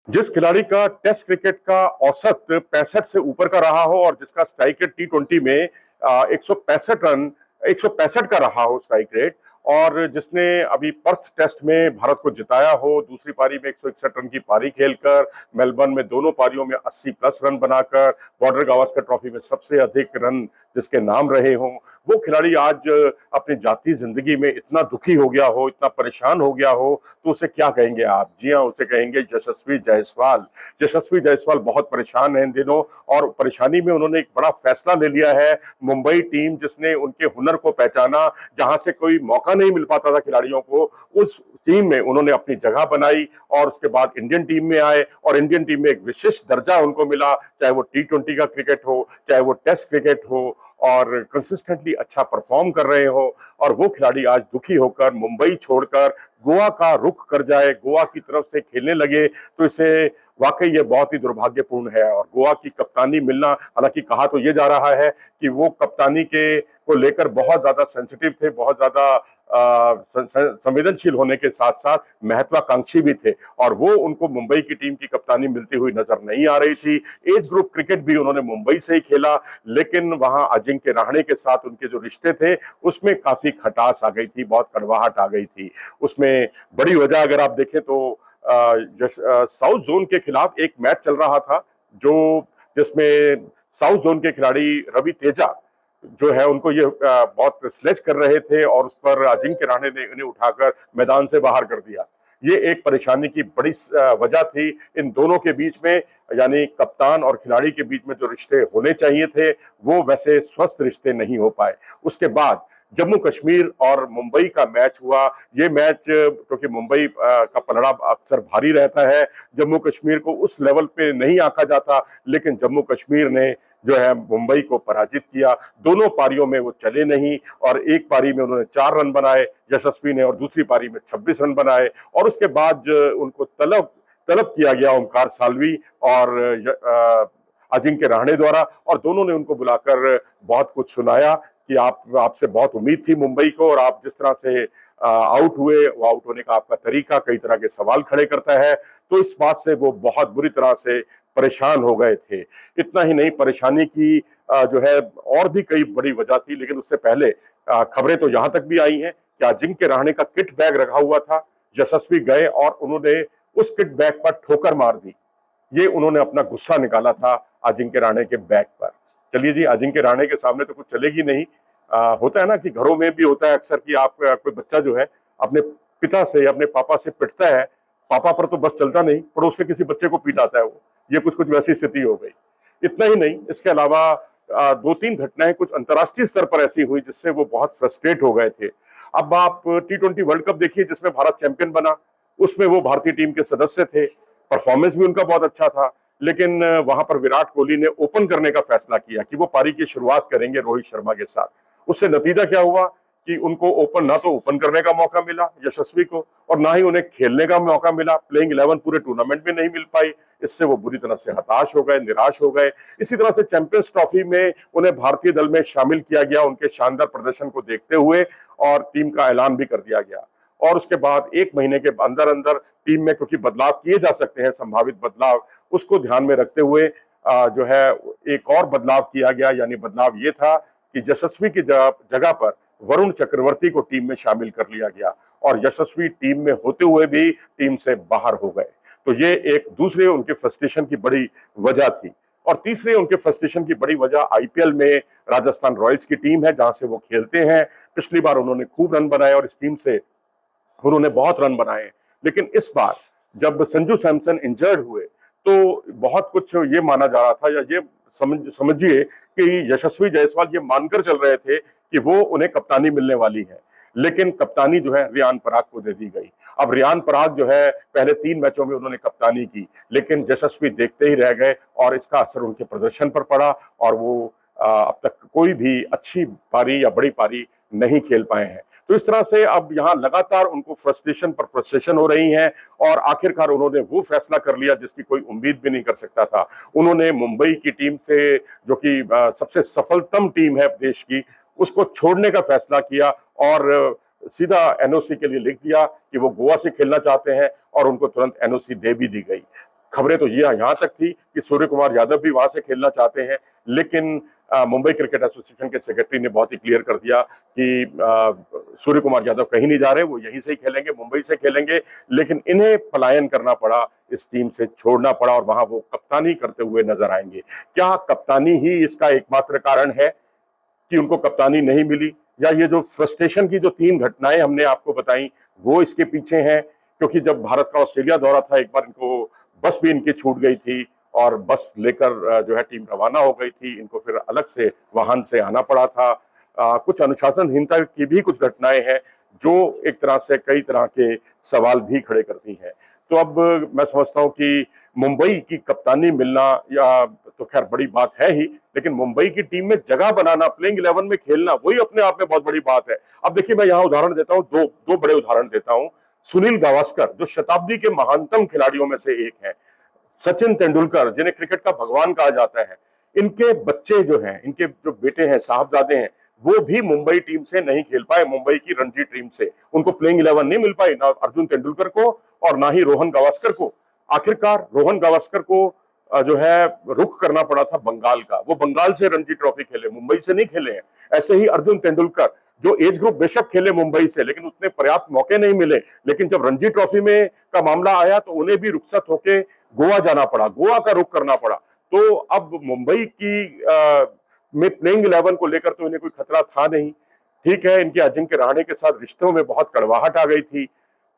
जिस खिलाड़ी का टेस्ट क्रिकेट का औसत 65 से ऊपर का रहा हो और जिसका स्ट्राइक रेट टी20 में 165 का रहा हो स्ट्राइक रेट, और जिसने अभी पर्थ टेस्ट में भारत को जिताया हो, दूसरी पारी में 161 रन की पारी खेलकर, मेलबर्न में दोनों पारियों में 80 प्लस रन बनाकर बॉर्डर गावस्कर ट्रॉफी में सबसे अधिक रन जिसके नाम रहे हों, वो खिलाड़ी आज अपनी जाती जिंदगी में इतना दुखी हो गया हो, इतना परेशान हो गया हो, तो उसे क्या कहेंगे आप? जी हाँ, उसे कहेंगे यशस्वी जायसवाल। यशस्वी जायसवाल बहुत परेशान है इन दिनों, और परेशानी में उन्होंने एक बड़ा फैसला ले लिया है। मुंबई टीम जिसने उनके हुनर को पहचाना, जहां से कोई मौका नहीं मिल पाता था खिलाड़ियों को, उस टीम में उन्होंने अपनी जगह बनाई और उसके बाद इंडियन टीम में आए, और इंडियन टीम में एक विशिष्ट दर्जा उनको मिला, चाहे वो टी20 का क्रिकेट हो, चाहे वो टेस्ट क्रिकेट हो, और कंसिस्टेंटली अच्छा परफॉर्म कर रहे हो। और वो खिलाड़ी आज दुखी होकर मुंबई छोड़कर गोवा का रुख कर जाए, गोवा की तरफ से खेलने लगे, तो इसे वाकई ये बहुत ही दुर्भाग्यपूर्ण है। और गोवा की कप्तानी मिलना, हालांकि कहा तो ये जा रहा है कि वो कप्तानी के को लेकर बहुत ज्यादा सेंसिटिव थे, बहुत ज्यादा संवेदनशील होने के साथ साथ महत्वाकांक्षी भी थे, और वो उनको मुंबई की टीम की कप्तानी मिलती हुई नजर नहीं आ रही थी। एज ग्रुप क्रिकेट भी उन्होंने मुंबई से ही खेला, लेकिन वहां अजिंक्य रहाणे के साथ उनके जो रिश्ते थे उसमें काफी खटास आ गई थी, बहुत कड़वाहट आ गई थी। उसमें बड़ी वजह अगर आप देखें तो साउथ जोन के खिलाफ एक मैच चल रहा था, जो जिसमें साउथ जोन के खिलाड़ी रवि तेजा जो है उनको ये बहुत स्लेज कर रहे थे, और उस पर अजिंक्य रहाणे ने उन्हें उठाकर मैदान से बाहर कर दिया। ये एक परेशानी की बड़ी वजह थी इन दोनों के बीच में, यानी कप्तान और खिलाड़ी के बीच में जो रिश्ते होने चाहिए थे वो वैसे स्वस्थ रिश्ते नहीं हो पाए। उसके बाद जम्मू कश्मीर और मुंबई का मैच हुआ। ये मैच क्योंकि मुंबई का पलड़ा अक्सर भारी रहता है, जम्मू कश्मीर को उस लेवल पे नहीं आंका जाता, लेकिन जम्मू कश्मीर ने जो है मुंबई को पराजित किया। दोनों पारियों में वो चले नहीं, और एक पारी में उन्होंने 4 रन बनाए यशस्वी ने, और दूसरी पारी में 26 रन बनाए, और उसके बाद उनको तलब तलब किया गया ओमकार साल्वी और अजिंक्य रहाणे द्वारा, और दोनों ने उनको बुलाकर बहुत कुछ सुनाया कि आपसे बहुत उम्मीद थी मुंबई को, और आप जिस तरह से आउट हुए, वो आउट होने का आपका तरीका कई तरह के सवाल खड़े करता है। तो इस बात से वो बहुत बुरी तरह से परेशान हो गए थे। इतना ही नहीं, परेशानी की जो है और भी कई बड़ी वजह थी, लेकिन उससे पहले खबरें तो यहां तक भी आई हैं कि अजिंक्य रहाणे का किट बैग रखा हुआ था, यशस्वी गए और उन्होंने उस किट बैग पर ठोकर मार दी। ये उन्होंने अपना गुस्सा निकाला था अजिंक्य रहाणे के बैग पर। चलिए जी, अजिंक्य रहाणे के सामने तो कुछ चलेगी नहीं। होता है ना कि घरों में भी होता है अक्सर कि आप कोई बच्चा जो है अपने पिता से, अपने पापा से पिटता है, पापा पर तो बस चलता नहीं, पड़ोस के किसी बच्चे को पीटाता है वो। ये कुछ कुछ वैसी स्थिति हो गई। इतना ही नहीं, इसके अलावा 2-3 घटनाएं कुछ अंतर्राष्ट्रीय स्तर पर ऐसी हुई जिससे वो बहुत फ्रस्ट्रेट हो गए थे। अब आप टी20 वर्ल्ड कप देखिए जिसमें भारत चैंपियन बना, उसमें वो भारतीय टीम के सदस्य थे, परफॉर्मेंस भी उनका बहुत अच्छा था, लेकिन वहां पर विराट कोहली ने ओपन करने का फैसला किया कि वो पारी की शुरुआत करेंगे रोहित शर्मा के साथ। उससे नतीजा क्या हुआ कि उनको ना तो ओपन करने का मौका मिला यशस्वी को, और ना ही उन्हें खेलने का मौका मिला। प्लेइंग 11 पूरे टूर्नामेंट में नहीं मिल पाई। इससे वो बुरी तरह से हताश हो गए, निराश हो गए। इसी तरह से चैंपियंस ट्रॉफी में उन्हें भारतीय दल में शामिल किया गया उनके शानदार प्रदर्शन को देखते हुए, और टीम का ऐलान भी कर दिया गया। और उसके बाद 1 महीने के अंदर अंदर टीम में, क्योंकि बदलाव किए जा सकते हैं, संभावित बदलाव, उसको ध्यान में रखते हुए जो है एक और बदलाव किया गया। यानी बदलाव ये था कि यशस्वी की जगह पर वरुण चक्रवर्ती को टीम में शामिल कर लिया गया, और यशस्वी टीम में होते हुए भी टीम से बाहर हो गए। तो ये एक दूसरे उनके फ्रस्ट्रेशन की बड़ी वजह थी। और तीसरे उनके फ्रस्ट्रेशन की बड़ी वजह आईपीएल में राजस्थान रॉयल्स की टीम है जहां से वो खेलते हैं। पिछली बार उन्होंने खूब रन बनाए और इस टीम से उन्होंने बहुत रन बनाए, लेकिन इस बार जब संजू सैमसन इंजर्ड हुए तो बहुत कुछ ये माना जा रहा था, या ये समझिए कि यशस्वी जायसवाल ये मानकर चल रहे थे कि वो उन्हें कप्तानी मिलने वाली है, लेकिन कप्तानी जो है रियान पराग को दे दी गई। अब रियान पराग जो है पहले 3 मैचों में उन्होंने कप्तानी की, लेकिन यशस्वी देखते ही रह गए, और इसका असर उनके प्रदर्शन पर पड़ा, और वो अब तक कोई भी अच्छी पारी या बड़ी पारी नहीं खेल पाए हैं। तो इस तरह से अब यहाँ लगातार उनको फ्रस्ट्रेशन पर फ्रस्ट्रेशन हो रही है, और आखिरकार उन्होंने वो फैसला कर लिया जिसकी कोई उम्मीद भी नहीं कर सकता था। उन्होंने मुंबई की टीम से, जो कि सबसे सफलतम टीम है देश की, उसको छोड़ने का फैसला किया, और सीधा एनओसी के लिए लिख दिया कि वो गोवा से खेलना चाहते हैं, और उनको तुरंत एनओसी दे भी दी गई। खबरें तो ये यहाँ तक थी कि सूर्य कुमार यादव भी वहां से खेलना चाहते हैं, लेकिन मुंबई क्रिकेट एसोसिएशन के सेक्रेटरी ने बहुत ही क्लियर कर दिया कि सूर्य कुमार यादव कहीं नहीं जा रहे, वो यहीं से ही खेलेंगे, मुंबई से खेलेंगे। लेकिन इन्हें पलायन करना पड़ा, इस टीम से छोड़ना पड़ा और वहां वो कप्तानी करते हुए नजर आएंगे। क्या कप्तानी ही इसका एकमात्र कारण है कि उनको कप्तानी नहीं मिली, या ये जो फ्रस्ट्रेशन की जो 3 घटनाएं हमने आपको बताई वो इसके पीछे हैं? क्योंकि जब भारत का ऑस्ट्रेलिया दौरा था, एक बार इनको बस भी इनकी छूट गई थी और बस लेकर जो है टीम रवाना हो गई थी, इनको फिर अलग से वाहन से आना पड़ा था। कुछ अनुशासनहीनता की भी कुछ घटनाएं हैं जो एक तरह से कई तरह के सवाल भी खड़े करती हैं। तो अब मैं समझता हूं कि मुंबई की कप्तानी मिलना या तो खैर बड़ी बात है ही, लेकिन मुंबई की टीम में जगह बनाना, प्लेइंग 11 में खेलना, वही अपने आप में बहुत बड़ी बात है। अब देखिए, मैं यहाँ उदाहरण देता हूँ, दो बड़े उदाहरण देता हूँ। सुनील गावस्कर जो शताब्दी के महानतम खिलाड़ियों में से एक है, सचिन तेंदुलकर जिन्हें क्रिकेट का भगवान कहा जाता है, इनके बच्चे जो हैं, इनके जो बेटे हैं, साहबजादे हैं, वो भी मुंबई टीम से नहीं खेल पाए, मुंबई की रणजी टीम से उनको प्लेइंग 11 नहीं मिल पाई, ना अर्जुन तेंदुलकर को और ना ही रोहन गावस्कर को। आखिरकार रोहन गावस्कर को जो है रुख करना पड़ा था बंगाल का, वो बंगाल से रणजी ट्रॉफी खेले, मुंबई से नहीं खेले हैं। ऐसे ही अर्जुन तेंदुलकर जो एज ग्रुप बेशक खेले मुंबई से, लेकिन उतने पर्याप्त मौके नहीं मिले, लेकिन जब रणजी ट्रॉफी में का मामला आया तो उन्हें भी रुखसत होके गोवा जाना पड़ा, गोवा का रुख करना पड़ा। तो अब मुंबई की में प्लेइंग 11 को लेकर तो इन्हें कोई खतरा था नहीं। ठीक है, इनके अजिंक्य रहाणे के साथ रिश्तों में बहुत कड़वाहट आ गई थी।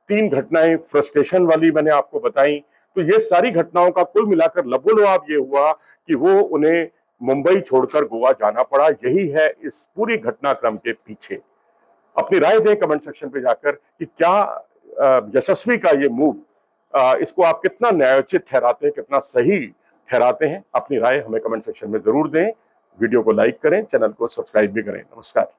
3 घटनाएं फ्रस्ट्रेशन वाली मैंने आपको बताई। तो ये सारी घटनाओं का कुल मिलाकर लबोलबाब ये हुआ कि वो उन्हें मुंबई छोड़कर गोवा जाना पड़ा। यही है इस पूरी घटनाक्रम के पीछे। अपनी राय दें कमेंट सेक्शन पे जाकर कि क्या यशस्वी का ये मूव, इसको आप कितना न्यायोचित ठहराते हैं, कितना सही ठहराते हैं? अपनी राय हमें कमेंट सेक्शन में जरूर दें। वीडियो को लाइक करें, चैनल को सब्सक्राइब भी करें। नमस्कार।